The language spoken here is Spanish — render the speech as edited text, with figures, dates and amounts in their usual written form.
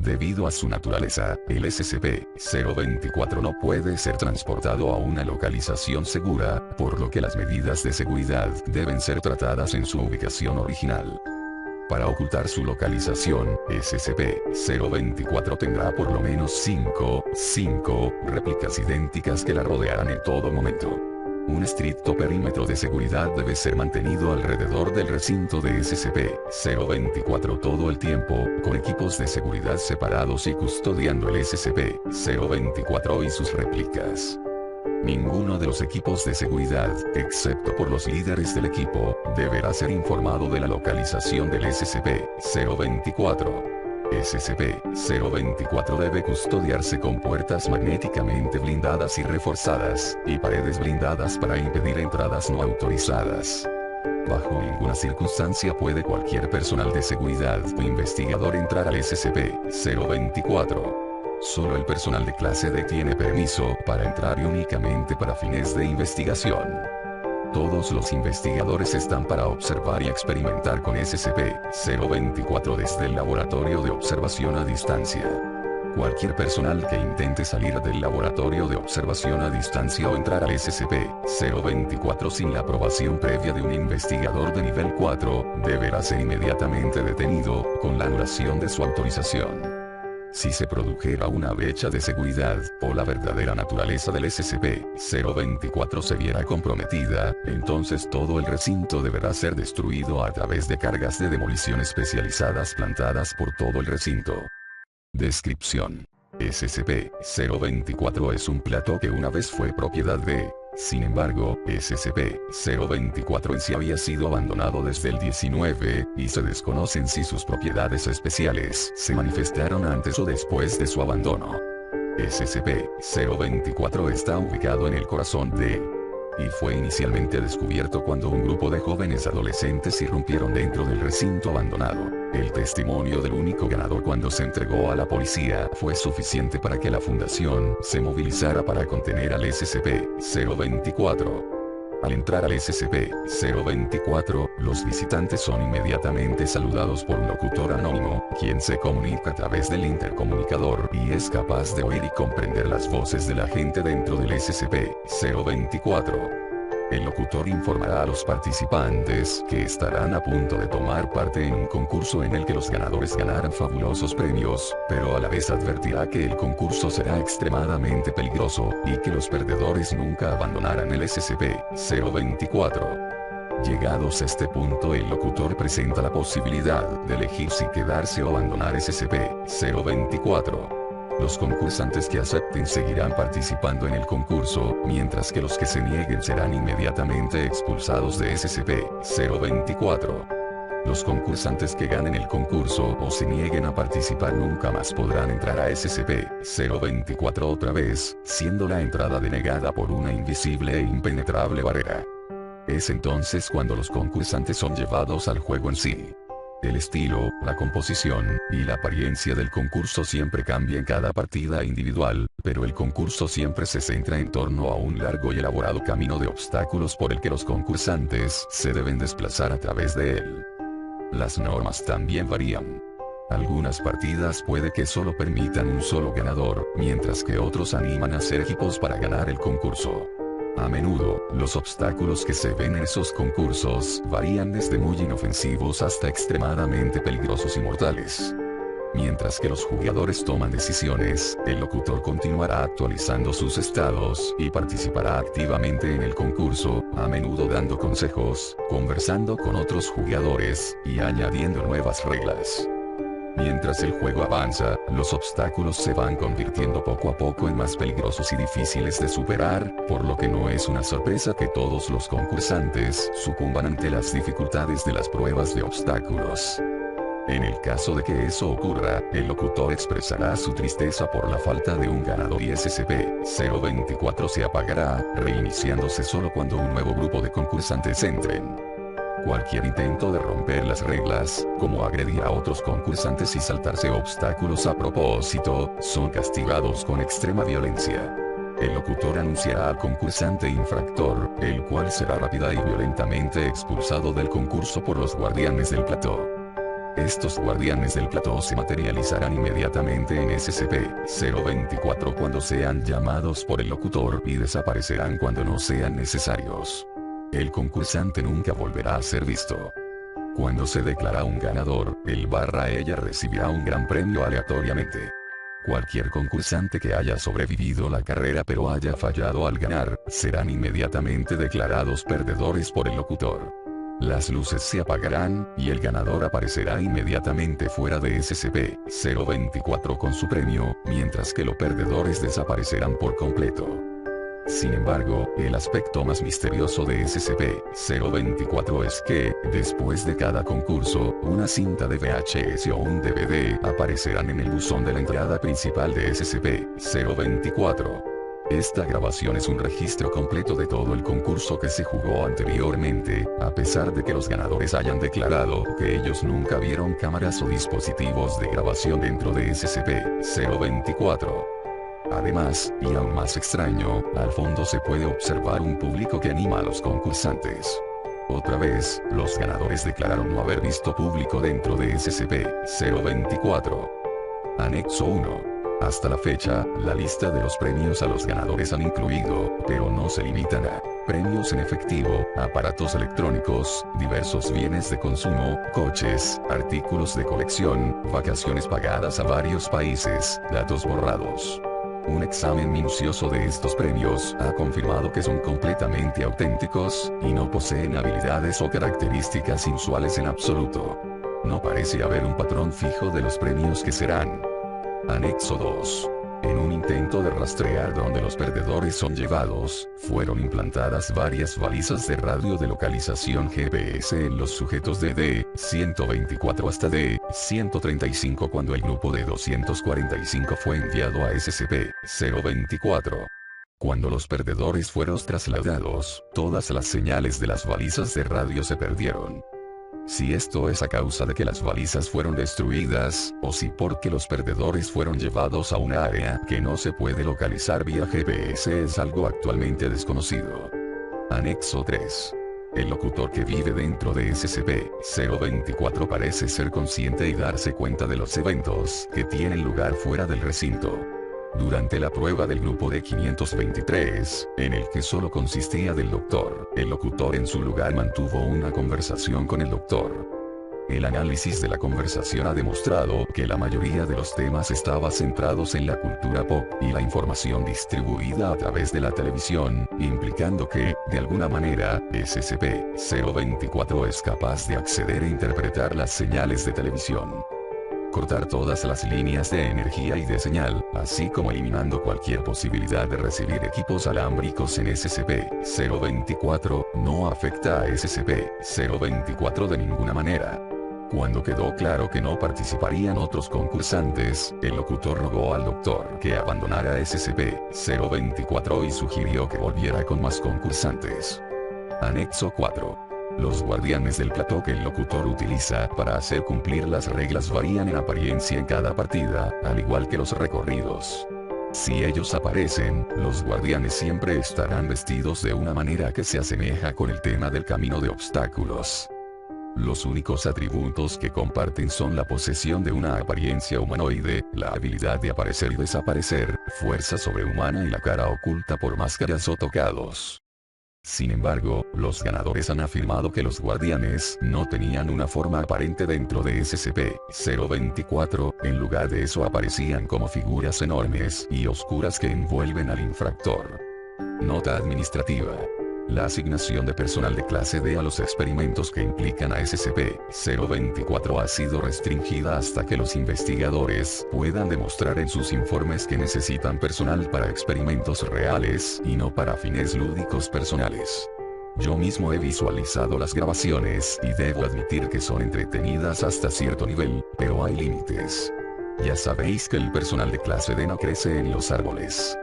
Debido a su naturaleza, el SCP-024 no puede ser transportado a una localización segura, por lo que las medidas de seguridad deben ser tratadas en su ubicación original. Para ocultar su localización, SCP-024 tendrá por lo menos 5 réplicas idénticas que la rodearán en todo momento. Un estricto perímetro de seguridad debe ser mantenido alrededor del recinto de SCP-024 todo el tiempo, con equipos de seguridad separados y custodiando el SCP-024 y sus réplicas. Ninguno de los equipos de seguridad, excepto por los líderes del equipo, deberá ser informado de la localización del SCP-024. SCP-024 debe custodiarse con puertas magnéticamente blindadas y reforzadas, y paredes blindadas para impedir entradas no autorizadas. Bajo ninguna circunstancia puede cualquier personal de seguridad o investigador entrar al SCP-024. Solo el personal de clase D tiene permiso para entrar y únicamente para fines de investigación. Todos los investigadores están para observar y experimentar con SCP-024 desde el laboratorio de observación a distancia. Cualquier personal que intente salir del laboratorio de observación a distancia o entrar al SCP-024 sin la aprobación previa de un investigador de nivel 4, deberá ser inmediatamente detenido, con la anulación de su autorización. Si se produjera una brecha de seguridad, o la verdadera naturaleza del SCP-024 se viera comprometida, entonces todo el recinto deberá ser destruido a través de cargas de demolición especializadas plantadas por todo el recinto. Descripción: SCP-024 es un plató que una vez fue propiedad de... Sin embargo, SCP-024 en sí había sido abandonado desde el 19, y se desconocen si sus propiedades especiales se manifestaron antes o después de su abandono. SCP-024 está ubicado en el corazón de... y fue inicialmente descubierto cuando un grupo de jóvenes adolescentes irrumpieron dentro del recinto abandonado. El testimonio del único ganador cuando se entregó a la policía fue suficiente para que la fundación se movilizara para contener al SCP-024. Al entrar al SCP-024, los visitantes son inmediatamente saludados por un locutor anónimo, quien se comunica a través del intercomunicador y es capaz de oír y comprender las voces de la gente dentro del SCP-024. El locutor informará a los participantes que estarán a punto de tomar parte en un concurso en el que los ganadores ganarán fabulosos premios, pero a la vez advertirá que el concurso será extremadamente peligroso, y que los perdedores nunca abandonarán el SCP-024. Llegados a este punto, el locutor presenta la posibilidad de elegir si quedarse o abandonar SCP-024. Los concursantes que acepten seguirán participando en el concurso, mientras que los que se nieguen serán inmediatamente expulsados de SCP-024. Los concursantes que ganen el concurso o se nieguen a participar nunca más podrán entrar a SCP-024 otra vez, siendo la entrada denegada por una invisible e impenetrable barrera. Es entonces cuando los concursantes son llevados al juego en sí. El estilo, la composición, y la apariencia del concurso siempre cambia en cada partida individual, pero el concurso siempre se centra en torno a un largo y elaborado camino de obstáculos por el que los concursantes se deben desplazar a través de él. Las normas también varían. Algunas partidas puede que solo permitan un solo ganador, mientras que otros animan a hacer equipos para ganar el concurso. A menudo, los obstáculos que se ven en esos concursos varían desde muy inofensivos hasta extremadamente peligrosos y mortales. Mientras que los jugadores toman decisiones, el locutor continuará actualizando sus estados y participará activamente en el concurso, a menudo dando consejos, conversando con otros jugadores y añadiendo nuevas reglas. Mientras el juego avanza, los obstáculos se van convirtiendo poco a poco en más peligrosos y difíciles de superar, por lo que no es una sorpresa que todos los concursantes sucumban ante las dificultades de las pruebas de obstáculos. En el caso de que eso ocurra, el locutor expresará su tristeza por la falta de un ganador y SCP-024 se apagará, reiniciándose solo cuando un nuevo grupo de concursantes entren. Cualquier intento de romper las reglas, como agredir a otros concursantes y saltarse obstáculos a propósito, son castigados con extrema violencia. El locutor anunciará al concursante infractor, el cual será rápida y violentamente expulsado del concurso por los guardianes del plató. Estos guardianes del plató se materializarán inmediatamente en SCP-024 cuando sean llamados por el locutor y desaparecerán cuando no sean necesarios. El concursante nunca volverá a ser visto. Cuando se declara un ganador, ella recibirá un gran premio aleatoriamente. Cualquier concursante que haya sobrevivido la carrera pero haya fallado al ganar, serán inmediatamente declarados perdedores por el locutor. Las luces se apagarán, y el ganador aparecerá inmediatamente fuera de SCP-024 con su premio, mientras que los perdedores desaparecerán por completo. Sin embargo, el aspecto más misterioso de SCP-024 es que, después de cada concurso, una cinta de VHS o un DVD aparecerán en el buzón de la entrada principal de SCP-024. Esta grabación es un registro completo de todo el concurso que se jugó anteriormente, a pesar de que los ganadores hayan declarado que ellos nunca vieron cámaras o dispositivos de grabación dentro de SCP-024. Además, y aún más extraño, al fondo se puede observar un público que anima a los concursantes. Otra vez, los ganadores declararon no haber visto público dentro de SCP-024. Anexo 1. Hasta la fecha, la lista de los premios a los ganadores han incluido, pero no se limitan a, premios en efectivo, aparatos electrónicos, diversos bienes de consumo, coches, artículos de colección, vacaciones pagadas a varios países, datos borrados. Un examen minucioso de estos premios ha confirmado que son completamente auténticos, y no poseen habilidades o características inusuales en absoluto. No parece haber un patrón fijo de los premios que serán. Anexo 2. En un intento de rastrear dónde los perdedores son llevados, fueron implantadas varias balizas de radio de localización GPS en los sujetos de D-124 hasta D-135 cuando el grupo de 245 fue enviado a SCP-024. Cuando los perdedores fueron trasladados, todas las señales de las balizas de radio se perdieron. Si esto es a causa de que las balizas fueron destruidas, o si porque los perdedores fueron llevados a una área que no se puede localizar vía GPS es algo actualmente desconocido. Anexo 3. El locutor que vive dentro de SCP-024 parece ser consciente y darse cuenta de los eventos que tienen lugar fuera del recinto. Durante la prueba del grupo de 523, en el que solo consistía del doctor, el locutor en su lugar mantuvo una conversación con el doctor. El análisis de la conversación ha demostrado que la mayoría de los temas estaba centrados en la cultura pop y la información distribuida a través de la televisión, implicando que, de alguna manera, SCP-024 es capaz de acceder e interpretar las señales de televisión. Cortar todas las líneas de energía y de señal, así como eliminando cualquier posibilidad de recibir equipos alámbricos en SCP-024, no afecta a SCP-024 de ninguna manera. Cuando quedó claro que no participarían otros concursantes, el locutor rogó al doctor que abandonara SCP-024 y sugirió que volviera con más concursantes. Anexo 4. Los guardianes del plató que el locutor utiliza para hacer cumplir las reglas varían en apariencia en cada partida, al igual que los recorridos. Si ellos aparecen, los guardianes siempre estarán vestidos de una manera que se asemeja con el tema del camino de obstáculos. Los únicos atributos que comparten son la posesión de una apariencia humanoide, la habilidad de aparecer y desaparecer, fuerza sobrehumana y la cara oculta por máscaras o tocados. Sin embargo, los ganadores han afirmado que los guardianes no tenían una forma aparente dentro de SCP-024, en lugar de eso aparecían como figuras enormes y oscuras que envuelven al infractor. Nota administrativa. La asignación de personal de clase D a los experimentos que implican a SCP-024 ha sido restringida hasta que los investigadores puedan demostrar en sus informes que necesitan personal para experimentos reales y no para fines lúdicos personales. Yo mismo he visualizado las grabaciones y debo admitir que son entretenidas hasta cierto nivel, pero hay límites. Ya sabéis que el personal de clase D no crece en los árboles.